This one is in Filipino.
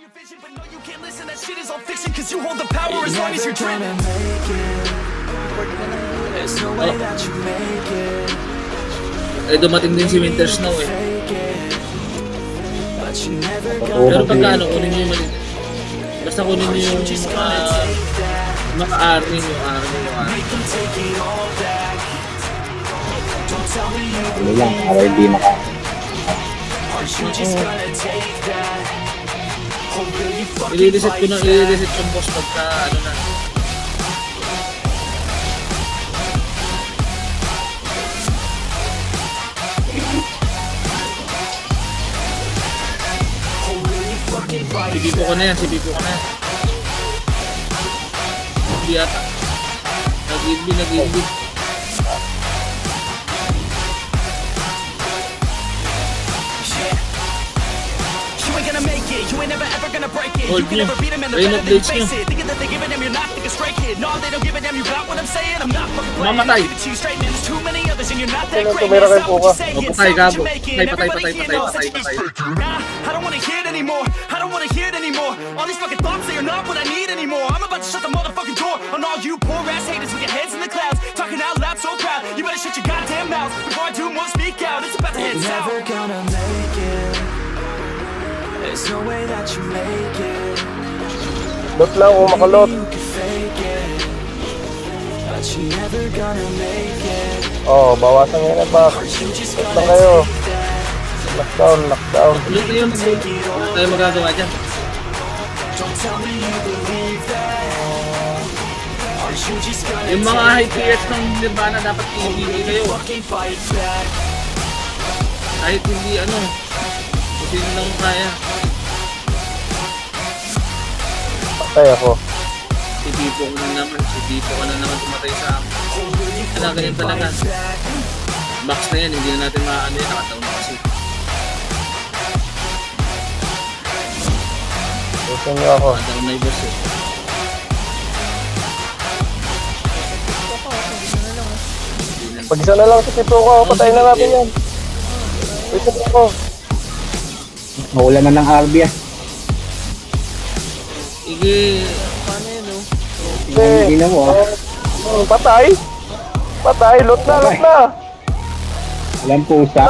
your vision, but no, you can't listen. That shit is all fiction, cause you hold the power as long as you're dreaming. There's no way that you make it. Eh, dumating din si Winter Snow eh. Pero pagka ano, kunin nyo yung mali. Basta kunin nyo yung maka-army yung army. Ano lang, para hindi maka... I-reset ko na, i-reset yung boss pagka ano na. Sibipo ko na yan, sibipo ko na yan. Hindi ata. Nag-ibig. You ain't never ever gonna break it. Hold You can never beat them and they're better than you face it. Thinking that they giving them, you're not thinking straight, kid. No, they don't give a damn, you got what I'm saying. I'm not fucking playing. Mamatay. Give it to you straight, man. There's too many others and you're not that great. Man, it's not what you say, it's not what you're making. Everybody here knows that you're fake. Nah, I don't wanna hear it anymore. I don't wanna hear it anymore. All these fucking thoughts, they are not what I need anymore. I'm about to shut the motherfucking door on all you poor ass haters with your heads in the clouds, talking out loud so proud. You better shut your goddamn mouth before I do more speak out. It's about to head south. Never gonna make it. There's no way that you make it. Lot lang kung makalot. Oh, bawasan nyo na ba? Lot lang kayo. Lockdown, lockdown. Ulit na yun. Wala tayo magagawa dyan. Yung mga high tiers ng Nirvana dapat i-ibigay kayo. Kahit hindi ano, kung sino lang kaya. Patay ako. Sibipo ko na naman tumatay sa akin. Ano, ganyan talaga. Max na yan, hindi na natin maano yan, nakataon na kasi. Gusto nyo ako. Nakataon na yung boss eh. Pag-isa na lang sa tipo ko, patayin na natin yan. Wait na ako. Maulan na ng RB ah. Sige, paano yun oh? Hindi na mo ah. Patay! Patay! Lot na! Walang pusa.